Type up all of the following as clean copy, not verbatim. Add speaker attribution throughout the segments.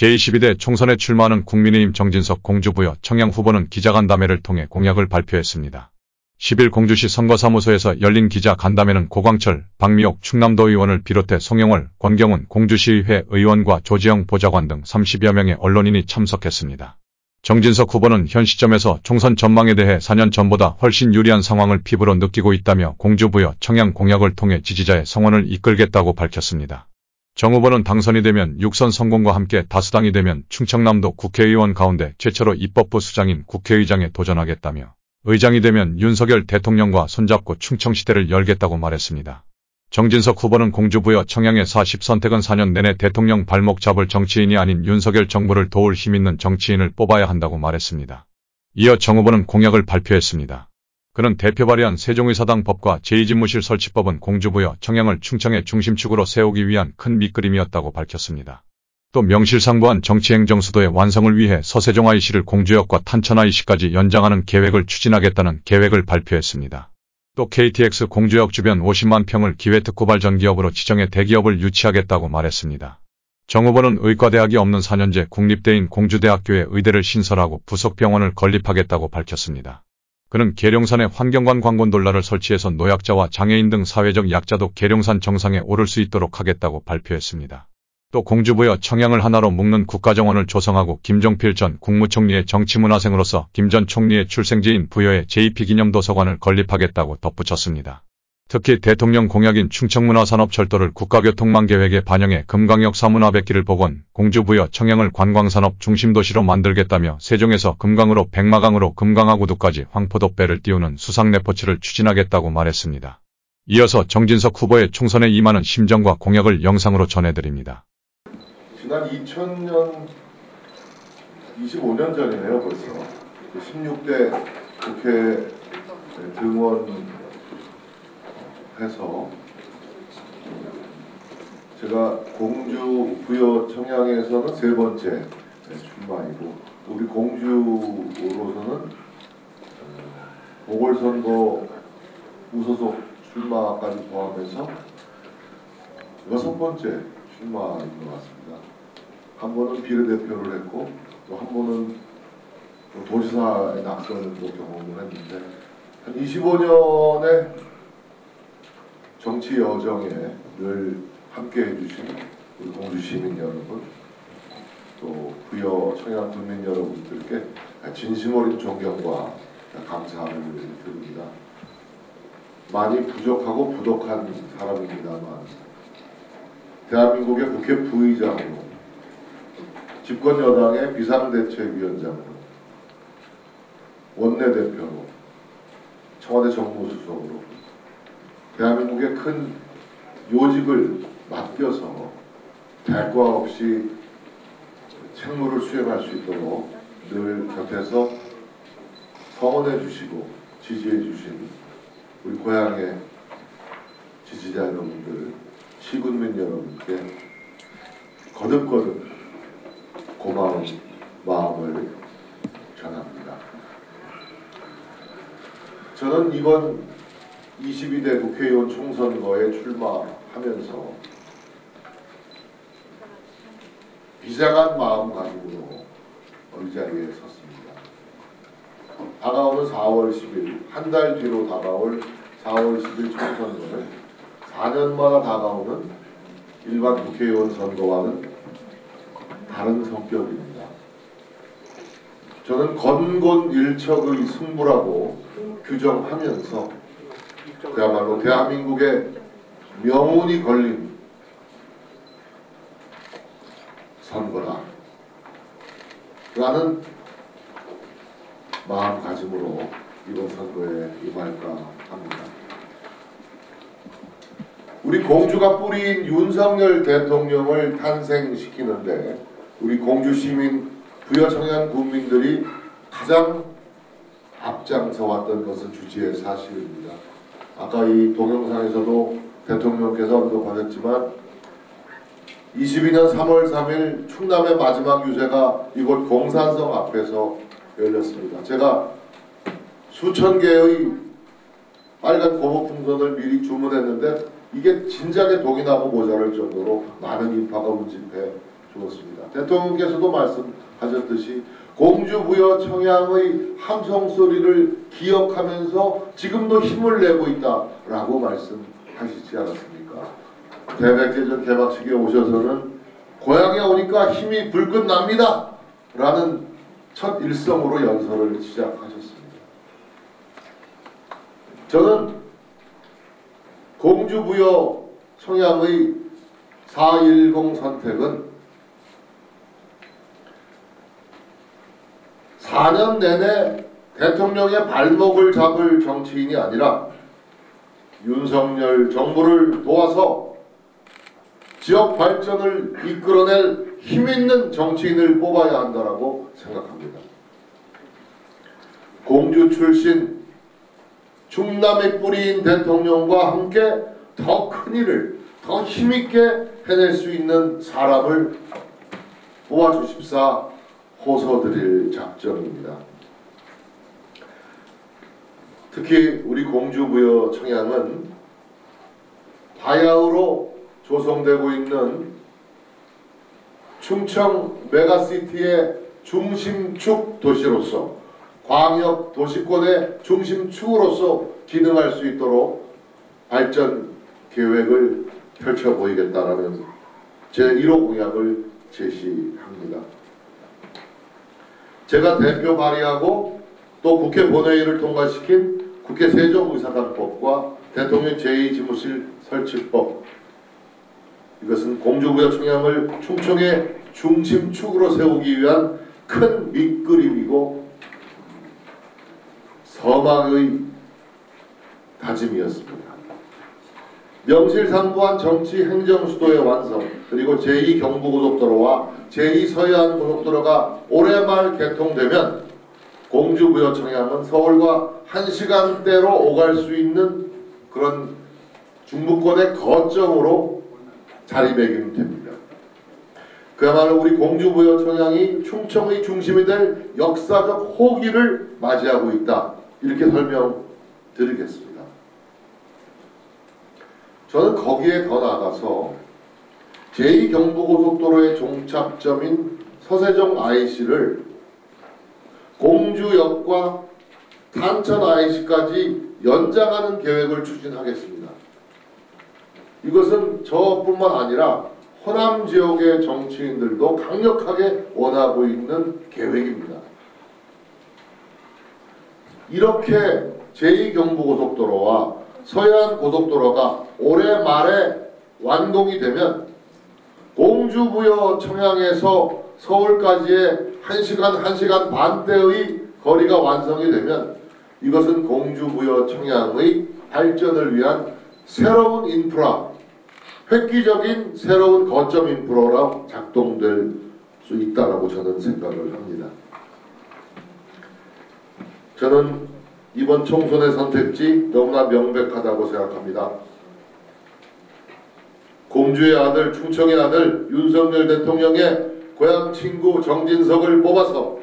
Speaker 1: 제22대 총선에 출마하는 국민의힘 정진석 공주부여 청양 후보는 기자간담회를 통해 공약을 발표했습니다. 10일 공주시 선거사무소에서 열린 기자간담회는 고광철, 박미옥 충남도 의원을 비롯해 송영월, 권경훈 공주시의회 의원과 조지영 보좌관 등 30여 명의 언론인이 참석했습니다. 정진석 후보는 현 시점에서 총선 전망에 대해 4년 전보다 훨씬 유리한 상황을 피부로 느끼고 있다며 공주부여 청양 공약을 통해 지지자의 성원을 이끌겠다고 밝혔습니다. 정 후보는 당선이 되면 6선 성공과 함께 다수당이 되면 충청남도 국회의원 가운데 최초로 입법부 수장인 국회의장에 도전하겠다며 의장이 되면 윤석열 대통령과 손잡고 충청시대를 열겠다고 말했습니다. 정진석 후보는 공주부여 청양의 40선택은 4년 내내 대통령 발목 잡을 정치인이 아닌 윤석열 정부를 도울 힘있는 정치인을 뽑아야 한다고 말했습니다. 이어 정 후보는 공약을 발표했습니다. 그는 대표 발의한 세종의사당 법과 제2집무실 설치법은 공주부여 청양을 충청의 중심축으로 세우기 위한 큰 밑그림이었다고 밝혔습니다. 또 명실상부한 정치행정수도의 완성을 위해 서세종 IC를 공주역과 탄천 IC까지 연장하는 계획을 추진하겠다는 계획을 발표했습니다. 또 KTX 공주역 주변 50만 평을 기회특구발 전기업으로 지정해 대기업을 유치하겠다고 말했습니다. 정 후보는 의과대학이 없는 4년제 국립대인 공주대학교에 의대를 신설하고 부속병원을 건립하겠다고 밝혔습니다. 그는 계룡산에 환경관 광곤돌라를 설치해서 노약자와 장애인 등 사회적 약자도 계룡산 정상에 오를 수 있도록 하겠다고 발표했습니다. 또 공주부여 청양을 하나로 묶는 국가정원을 조성하고 김종필 전 국무총리의 정치문화생으로서 김 전 총리의 출생지인 부여에 제2피기념도서관을 건립하겠다고 덧붙였습니다. 특히 대통령 공약인 충청문화산업철도를 국가교통망계획에 반영해 금강역 사문화백기를 복원, 공주부여 청양을 관광산업 중심도시로 만들겠다며 세종에서 금강으로 백마강으로 금강하구두까지 황포도배를 띄우는 수상레포츠를 추진하겠다고 말했습니다. 이어서 정진석 후보의 총선에 임하는 심정과 공약을 영상으로 전해드립니다.
Speaker 2: 지난 2000년, 25년 전이네요 벌써. 16대 국회 등원해서 제가 공주 부여 청양에서는 세 번째 출마이고 우리 공주로서는 보궐선거 무소속 출마까지 포함해서 여섯 번째 출마인 것 같습니다. 한 번은 비례대표를 했고 또 한 번은 도지사의 낙선도 경험을 했는데 한 25년의 정치 여정에 늘 함께해 주신 우리 공주 시민 여러분 또 부여 청양 국민 여러분들께 진심 어린 존경과 감사를 드립니다. 많이 부족하고 부족한 사람입니다만 대한민국의 국회 부의장으로 집권여당의 비상대책위원장으로 원내대표로 청와대 정무수석으로 대한민국의 큰 요직을 맡겨서 대가 없이 책무를 수행할 수 있도록 늘 곁에서 성원해 주시고 지지해 주신 우리 고향의 지지자 여러분들, 시군민 여러분께 거듭거듭 고마운 마음을 전합니다. 저는 이번 22대 국회의원 총선거에 출마하면서 비장한 마음가짐으로 이 자리에 섰습니다. 다가오는 4월 10일, 한 달 뒤로 다가올 4월 10일 총선거는 4년마다 다가오는 일반 국회의원 선거와는 다른 성격입니다. 저는 건곤일척의 승부라고 규정하면서 그야말로 대한민국의 명운이 걸린 선거다 라는 마음가짐으로 이번 선거에 임할까 합니다. 우리 공주가 뿌리인 윤석열 대통령을 탄생시키는데 우리 공주 시민 부여 청양 국민들이 가장 앞장서 왔던 것은 주지의 사실입니다. 아까 이 동영상에서도 대통령께서 언급하셨지만 22년 3월 3일 충남의 마지막 유세가 이곳 공산성 앞에서 열렸습니다. 제가 수천 개의 빨간 고무풍선을 미리 주문했는데 이게 진작에 독이 나고 모자랄 정도로 많은 인파가 운집해 주었습니다. 대통령께서도 말씀하셨듯이 공주부여 청양의 함성 소리를 기억하면서 지금도 힘을 내고 있다라고 말씀하시지 않았습니까? 대백제전 개막식에 오셔서는 고향에 오니까 힘이 불끈 납니다 라는 첫 일성으로 연설을 시작하셨습니다. 저는 공주부여 청양의 4.10 선택은 4년 내내 대통령의 발목을 잡을 정치인이 아니라 윤석열 정부를 도와서 지역 발전을 이끌어낼 힘있는 정치인을 뽑아야 한다고 생각합니다. 공주 출신 충남의 뿌리인 대통령과 함께 더 큰 일을 더 힘있게 해낼 수 있는 사람을 뽑아주십사 호소드릴 작정입니다. 특히 우리 공주부여 청양은 바야흐로 조성되고 있는 충청 메가시티의 중심축 도시로서 광역 도시권의 중심축으로서 기능할 수 있도록 발전 계획을 펼쳐 보이겠다라는 제1호 공약을 제시합니다. 제가 대표 발의하고 또 국회 본회의를 통과시킨 국회 세종의사당법과 대통령 제2지무실 설치법, 이것은 공주부여 청양을 충청의 중심축으로 세우기 위한 큰 밑그림이고 서막의 다짐이었습니다. 명실상부한 정치 행정 수도의 완성, 그리고 제2경부고속도로와 제2서해안고속도로가 올해 말 개통되면 공주부여 청양은 서울과 1시간대로 오갈 수 있는 그런 중부권의 거점으로 자리매김됩니다. 그야말로 우리 공주부여 청양이 충청의 중심이 될 역사적 호기를 맞이하고 있다, 이렇게 설명드리겠습니다. 저는 거기에 더 나아가서 제2경부고속도로의 종착점인 서세종 IC를 공주역과 탄천 IC까지 연장하는 계획을 추진하겠습니다. 이것은 저뿐만 아니라 호남 지역의 정치인들도 강력하게 원하고 있는 계획입니다. 이렇게 제2경부고속도로와 서해안고속도로가 올해 말에 완공이 되면 공주부여 청양에서 서울까지의 1시간 반대의 거리가 완성이 되면 이것은 공주부여 청양의 발전을 위한 새로운 인프라, 획기적인 새로운 거점 인프라로 작동될 수 있다고 저는 생각을 합니다. 저는 이번 총선의 선택지 너무나 명백하다고 생각합니다. 공주의 아들, 충청의 아들 윤석열 대통령의 고향 친구 정진석을 뽑아서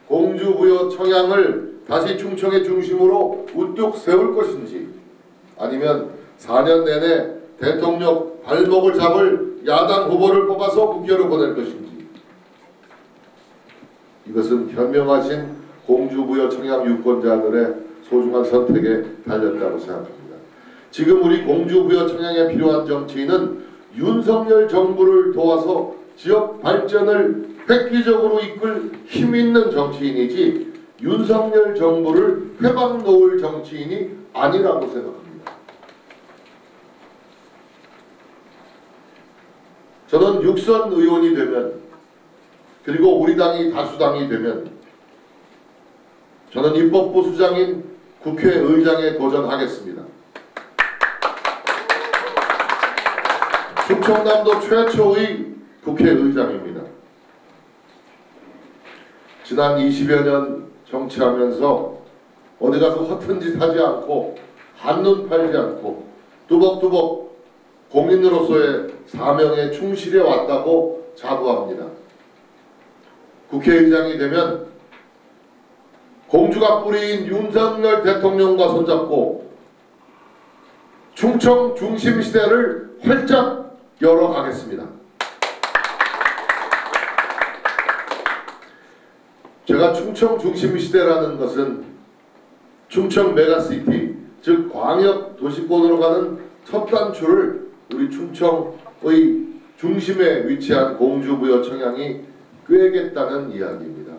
Speaker 2: 공주부여 청양을 다시 충청의 중심으로 우뚝 세울 것인지, 아니면 4년 내내 대통령 발목을 잡을 야당 후보를 뽑아서 국회로 보낼 것인지, 이것은 현명하신 공주부여 청양 유권자들의 소중한 선택에 달렸다고 생각합니다. 지금 우리 공주부여 청양에 필요한 정치인은 윤석열 정부를 도와서 지역 발전을 획기적으로 이끌 힘있는 정치인이지 윤석열 정부를 회방 놓을 정치인이 아니라고 생각합니다. 저는 육선 의원이 되면, 그리고 우리 당이 다수당이 되면 저는 입법부 수장인 국회의장에 도전하겠습니다. 충청남도 최초의 국회의장입니다. 지난 20여 년 정치하면서 어디 가서 허튼 짓 하지 않고 한눈 팔지 않고 뚜벅뚜벅 공인으로서의 사명에 충실해 왔다고 자부합니다. 국회의장이 되면 공주가 뿌리인 윤석열 대통령과 손잡고 충청 중심 시대를 활짝 열어가겠습니다. 제가 충청 중심시대라는 것은 충청 메가시티, 즉 광역 도시권으로 가는 첫 단추를 우리 충청의 중심에 위치한 공주부여 청양이 꿰겠다는 이야기입니다.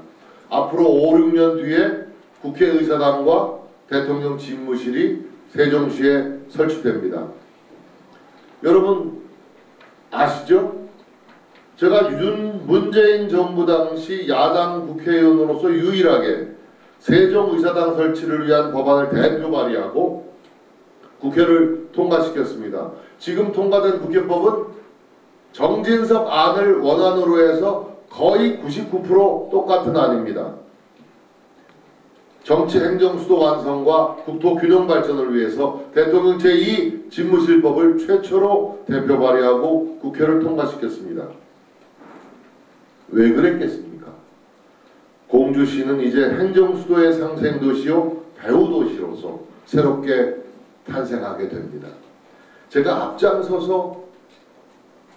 Speaker 2: 앞으로 5, 6년 뒤에 국회의사당과 대통령 집무실이 세종시에 설치됩니다. 여러분 아시죠? 제가 문재인 정부 당시 야당 국회의원으로서 유일하게 세종의사당 설치를 위한 법안을 대표 발의하고 국회를 통과시켰습니다. 지금 통과된 국회법은 정진석 안을 원안으로 해서 거의 99% 똑같은 안입니다. 정치 행정 수도 완성과 국토 균형 발전을 위해서 대통령 제2 집무실법을 최초로 대표 발의하고 국회를 통과시켰습니다. 왜 그랬겠습니까? 공주시는 이제 행정 수도의 상생 도시요 배후 도시로서 새롭게 탄생하게 됩니다. 제가 앞장서서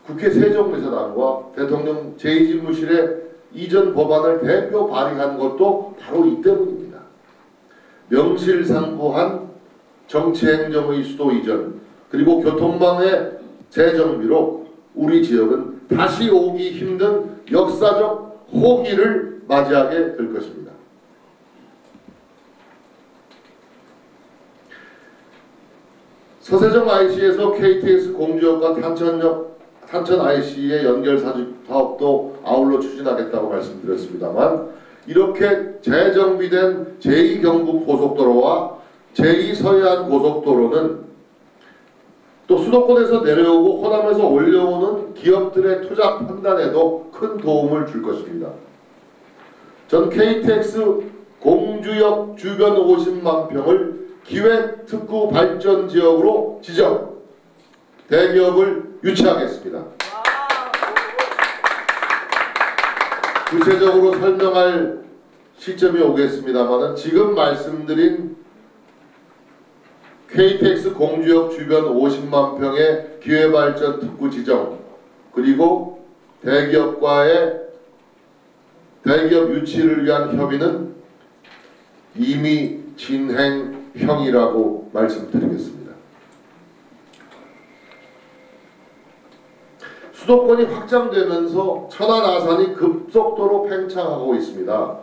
Speaker 2: 국회 세종의사당과 대통령 제2집무실의 이전 법안을 대표 발의한 것도 바로 이 때문입니다. 명실상부한 정치행정의 수도 이전 그리고 교통망의 재정비로 우리 지역은 다시 오기 힘든 역사적 호기를 맞이하게 될 것입니다. 서세정 IC에서 KTX 공주역과 탄천 IC의 연결 사업도 아울러 추진하겠다고 말씀드렸습니다만 이렇게 재정비된 제2경부고속도로와 제2서해안 고속도로는 또 수도권에서 내려오고 호남에서 올려오는 기업들의 투자 판단에도 큰 도움을 줄 것입니다. 전 KTX 공주역 주변 50만 평을 기획특구 발전 지역으로 지정, 대기업을 유치하겠습니다. 구체적으로 설명할 시점이 오겠습니다만 지금 말씀드린 KTX 공주역 주변 50만 평의 기회발전 특구 지정 그리고 대기업과의 대기업 유치를 위한 협의는 이미 진행형이라고 말씀드리겠습니다. 수도권이 확장되면서 천안 아산이 급속도로 팽창하고 있습니다.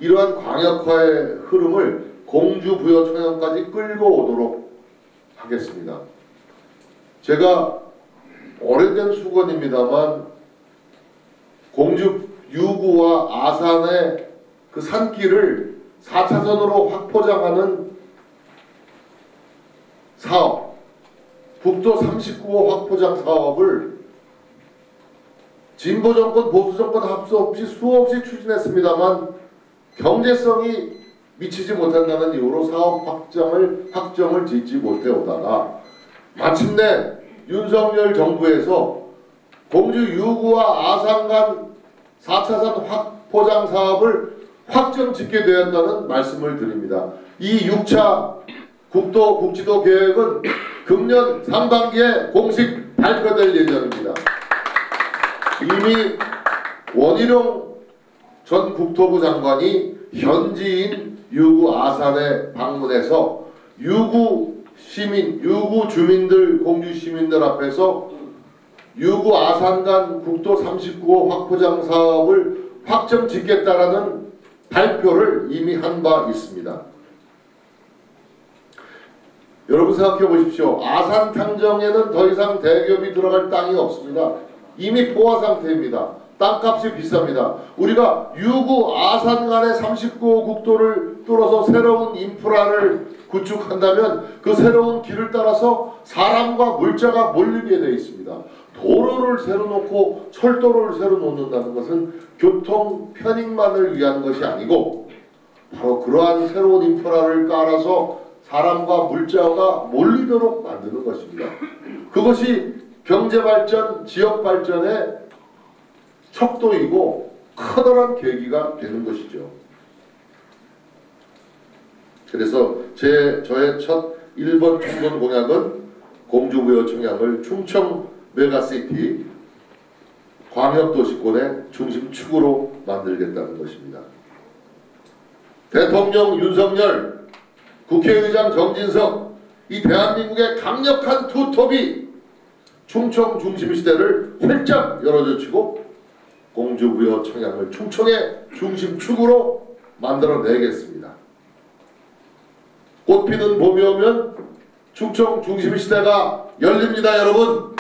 Speaker 2: 이러한 광역화의 흐름을 공주부여 청양까지 끌고 오도록 하겠습니다. 제가 오래된 수건입니다만 공주 유구와 아산의 그 산길을 4차선으로 확포장하는 사업, 국도 39호 확포장 사업을 진보정권, 보수정권 합수 없이 수없이 추진했습니다만 경제성이 미치지 못한다는 이유로 사업 확정을 짓지 못해 오다가 마침내 윤석열 정부에서 공주 유구와 아산 간 4차선 확포장 사업을 확정 짓게 되었다는 말씀을 드립니다. 이 6차 국지도 계획은 금년 상반기에 공식 발표될 예정입니다. 이미 원희룡 전 국토부 장관이 현지인 유구 아산에 방문해서 유구 주민들, 공주 시민들 앞에서 유구 아산 간 국도 39호 확포장 사업을 확정 짓겠다라는 발표를 이미 한 바 있습니다. 여러분 생각해 보십시오. 아산 탕정에는 더 이상 대기업이 들어갈 땅이 없습니다. 이미 포화 상태입니다. 땅값이 비쌉니다. 우리가 유구 아산 간의 39호 국도를 뚫어서 새로운 인프라를 구축한다면 그 새로운 길을 따라서 사람과 물자가 몰리게 되어 있습니다. 도로를 새로 놓고 철도를 새로 놓는다는 것은 교통 편익만을 위한 것이 아니고 바로 그러한 새로운 인프라를 깔아서 사람과 물자가 몰리도록 만드는 것입니다. 그것이 경제발전, 지역발전의 척도이고 커다란 계기가 되는 것이죠. 그래서 저의 첫 1번 총선 공약은 공주부여 청양을 충청 메가시티 광역도시권의 중심축으로 만들겠다는 것입니다. 대통령 윤석열, 국회의장 정진석, 이 대한민국의 강력한 투톱이 충청 중심 시대를 활짝 열어젖히고 공주부여 청양을 충청의 중심축으로 만들어내겠습니다. 꽃피는 봄이 오면 충청 중심 시대가 열립니다, 여러분.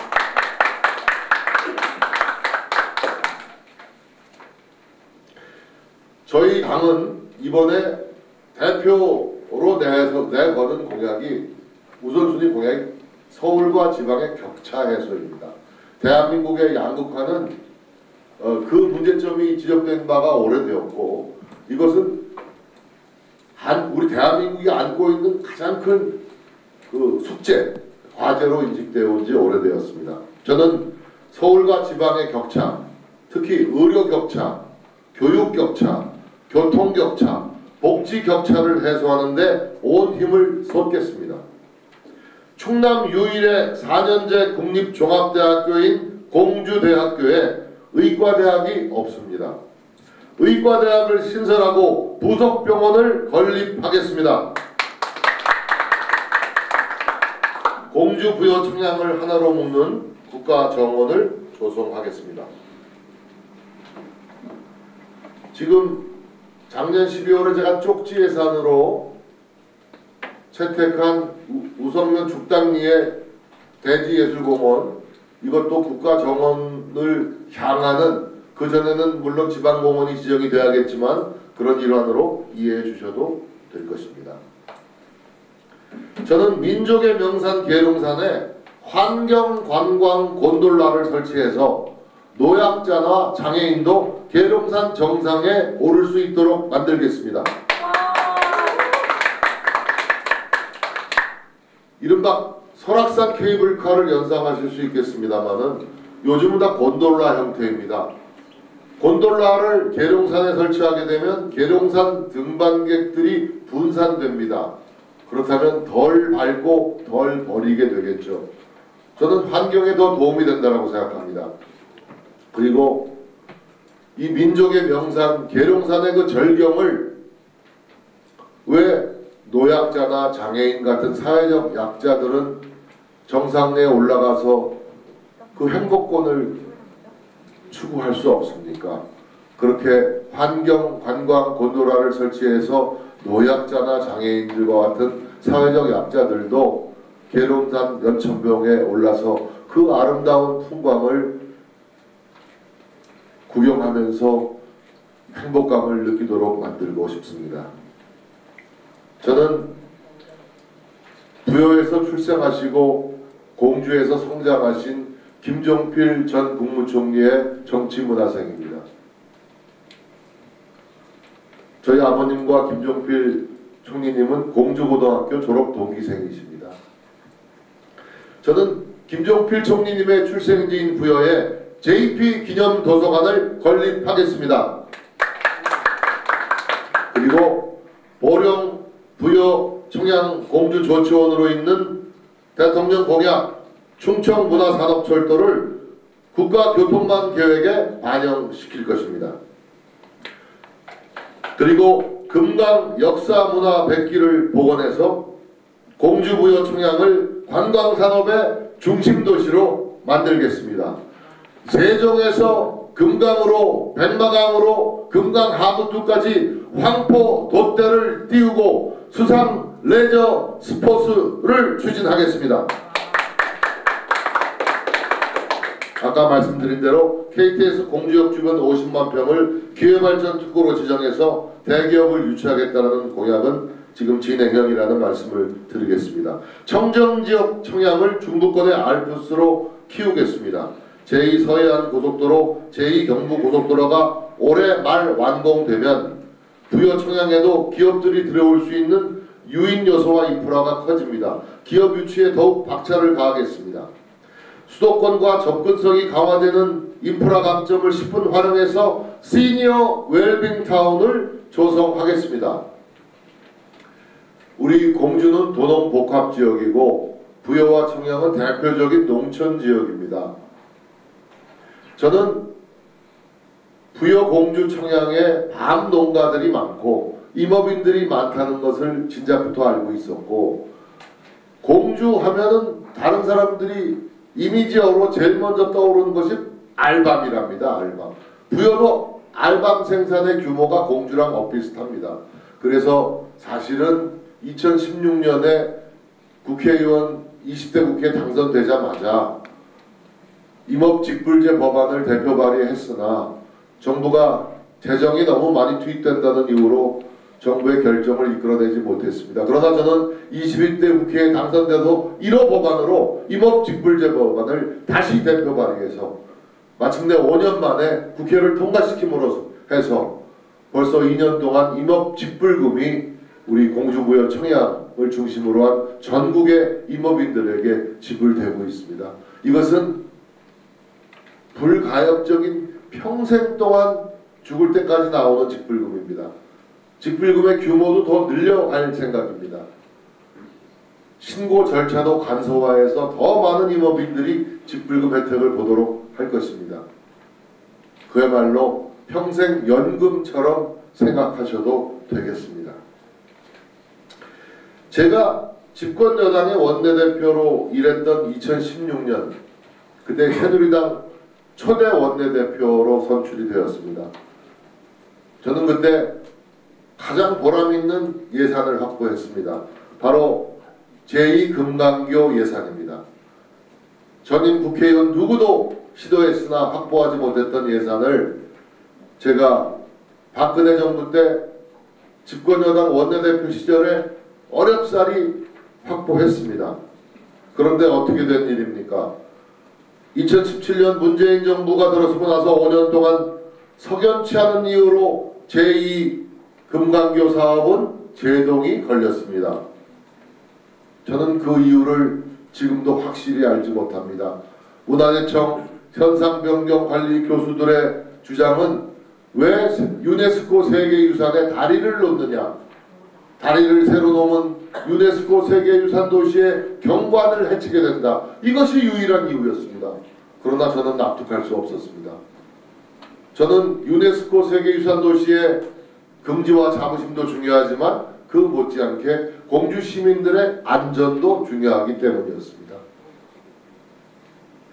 Speaker 2: 저희 당은 이번에 대표로 내거는 공약이 우선순위 공약이 서울과 지방의 격차 해소입니다. 대한민국의 양극화는 그 문제점이 지적된 바가 오래되었고 이것은 우리 대한민국이 안고 있는 가장 큰 그 숙제, 과제로 인식되어 온 지 오래되었습니다. 저는 서울과 지방의 격차, 특히 의료 격차, 교육 격차, 교통 격차, 복지 격차를 해소하는 데 온 힘을 쏟겠습니다. 충남 유일의 4년제 국립종합대학교인 공주대학교에 의과대학이 없습니다. 의과대학을 신설하고 부속병원을 건립하겠습니다. 공주 부여 청양을 하나로 묶는 국가정원을 조성하겠습니다. 지금 작년 12월에 제가 쪽지 예산으로 채택한 우성면 죽당리의 대지예술공원, 이것도 국가정원을 향하는, 그전에는 물론 지방공원이 지정이 돼야겠지만 그런 일환으로 이해해 주셔도 될 것입니다. 저는 민족의 명산 계룡산에 환경관광 곤돌라를 설치해서 노약자나 장애인도 계룡산 정상에 오를 수 있도록 만들겠습니다. 이른바 설악산 케이블카를 연상하실 수 있겠습니다만은 요즘은 다 곤돌라 형태입니다. 곤돌라를 계룡산에 설치하게 되면 계룡산 등반객들이 분산됩니다. 그렇다면 덜 밟고 덜 버리게 되겠죠. 저는 환경에 더 도움이 된다고 생각합니다. 그리고 이 민족의 명산 계룡산의 그 절경을 왜 노약자나 장애인 같은 사회적 약자들은 정상에 올라가서 그 행복권을 추구할 수 없습니까? 그렇게 환경 관광 곤돌라를 설치해서 노약자나 장애인들과 같은 사회적 약자들도 계룡산 연천봉에 올라서 그 아름다운 풍광을 구경하면서 행복감을 느끼도록 만들고 싶습니다. 저는 부여에서 출생하시고 공주에서 성장하신 김종필 전 국무총리의 정치문화생입니다. 저희 아버님과 김종필 총리님은 공주고등학교 졸업 동기생이십니다. 저는 김종필 총리님의 출생지인 부여에 JP 기념 도서관을 건립하겠습니다. 그리고 보령, 부여, 청양, 공주 조치원으로 있는 대통령 공약 충청문화산업철도를 국가교통망 계획에 반영시킬 것입니다. 그리고 금강 역사문화 100기를 복원해서 공주부여 청양을 관광산업의 중심도시로 만들겠습니다. 세종에서 금강으로 백마강으로 금강 하구투까지 황포 돛대를 띄우고 수상 레저 스포츠를 추진하겠습니다. 아까 말씀드린 대로 KTX 공주역 주변 50만 평을 기회발전 특구로 지정해서 대기업을 유치하겠다는 공약은 지금 진행형이라는 말씀을 드리겠습니다. 청정지역 청양을 중부권의 알프스로 키우겠습니다. 제2 서해안 고속도로, 제2 경부 고속도로가 올해 말 완공되면 부여 청양에도 기업들이 들어올 수 있는 유인 요소와 인프라가 커집니다. 기업 유치에 더욱 박차를 가하겠습니다. 수도권과 접근성이 강화되는 인프라 강점을 10분 활용해서 시니어 웰빙 타운을 조성하겠습니다. 우리 공주는 도농 복합 지역이고 부여와 청양은 대표적인 농촌 지역입니다. 저는 부여 공주 청양에 밤 농가들이 많고 임업인들이 많다는 것을 진작부터 알고 있었고, 공주 하면은 다른 사람들이 이미지어로 제일 먼저 떠오르는 것이 알밤이랍니다. 알밤. 부여도 알밤 생산의 규모가 공주랑 엇비슷합니다. 그래서 사실은 2016년에 국회의원 20대 국회에 당선되자마자 임업직불제 법안을 대표 발의했으나 정부가 재정이 너무 많이 투입된다는 이유로 정부의 결정을 이끌어내지 못했습니다. 그러나 저는 21대 국회에 당선돼서 1호 법안으로 임업직불제 법안을 다시 대표 발의해서 마침내 5년 만에 국회를 통과시킴으로 해서 벌써 2년 동안 임업직불금이 우리 공주부여 청양을 중심으로 한 전국의 임업인들에게 지불되고 있습니다. 이것은 불가역적인 평생 동안 죽을 때까지 나오는 직불금입니다. 직불금의 규모도 더 늘려갈 생각입니다. 신고 절차도 간소화해서 더 많은 임업인들이 직불금 혜택을 보도록 할 것입니다. 그야말로 평생 연금처럼 생각하셔도 되겠습니다. 제가 집권여당의 원내대표로 일했던 2016년, 그때 새누리당 초대 원내대표로 선출이 되었습니다. 저는 그때 가장 보람있는 예산을 확보했습니다. 바로 제2금강교 예산입니다. 전임 국회의원 누구도 시도했으나 확보하지 못했던 예산을 제가 박근혜 정부 때 집권여당 원내대표 시절에 어렵사리 확보했습니다. 그런데 어떻게 된 일입니까? 2017년 문재인 정부가 들어서고 나서 5년 동안 석연치 않은 이유로 제2금강교 사업은 제동이 걸렸습니다. 저는 그 이유를 지금도 확실히 알지 못합니다. 문화재청 현상변경 관리 교수들의 주장은 왜 유네스코 세계유산에 다리를 놓느냐, 다리를 새로 놓으면 유네스코 세계유산 도시의 경관을 해치게 된다. 이것이 유일한 이유였습니다. 그러나 저는 납득할 수 없었습니다. 저는 유네스코 세계유산 도시의 금지와 자부심도 중요하지만 그 못지않게 공주 시민들의 안전도 중요하기 때문이었습니다.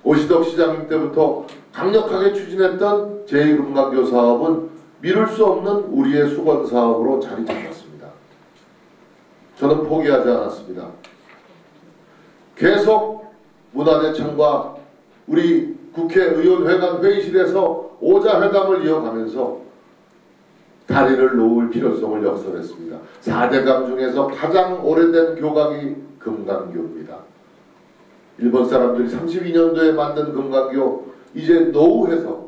Speaker 2: 오시덕 시장님 때부터 강력하게 추진했던 제2금강교 사업은 미룰 수 없는 우리의 수건 사업으로 자리 잡았습니다. 저는 포기하지 않았습니다. 계속 문화재청과 우리 국회의원회관 회의실에서 오자회담을 이어가면서 다리를 놓을 필요성을 역설했습니다. 4대강 중에서 가장 오래된 교각이 금강교입니다. 일본 사람들이 32년도에 만든 금강교, 이제 노후해서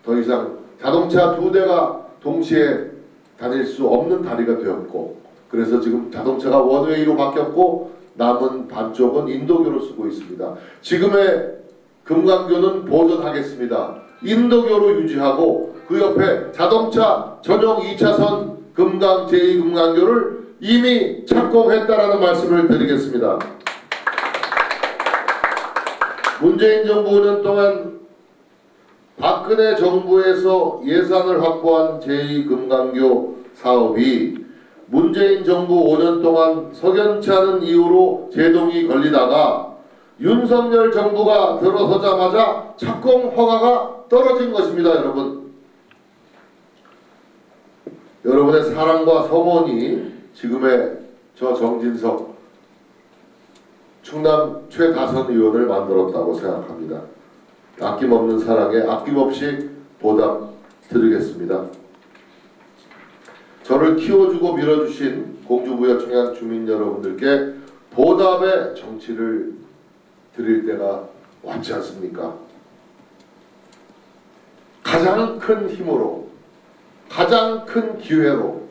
Speaker 2: 더 이상 자동차 2대가 동시에 다닐 수 없는 다리가 되었고, 그래서 지금 자동차가 원웨이로 바뀌었고 남은 반쪽은 인도교로 쓰고 있습니다. 지금의 금강교는 보존하겠습니다. 인도교로 유지하고 그 옆에 자동차 전용 2차선 금강 제2금강교를 이미 착공했다라는 말씀을 드리겠습니다. 문재인 정부 5년 동안 박근혜 정부에서 예산을 확보한 제2금강교 사업이 문재인 정부 5년 동안 석연치 않은 이유로 제동이 걸리다가 윤석열 정부가 들어서자마자 착공 허가가 떨어진 것입니다. 여러분의 사랑과 성원이 지금의 저 정진석 충남 최다선 의원을 만들었다고 생각합니다. 아낌없는 사랑에 아낌없이 보답 드리겠습니다. 저를 키워주고 밀어주신 공주부여 청양 주민 여러분들께 보답의 정치를 드릴 때가 왔지 않습니까? 가장 큰 힘으로, 가장 큰 기회로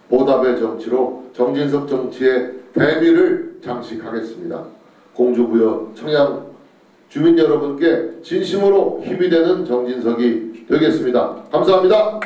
Speaker 2: 보답의 정치로 정진석 정치의 대미를 장식하겠습니다. 공주부여 청양 주민 여러분께 진심으로 힘이 되는 정진석이 되겠습니다. 감사합니다.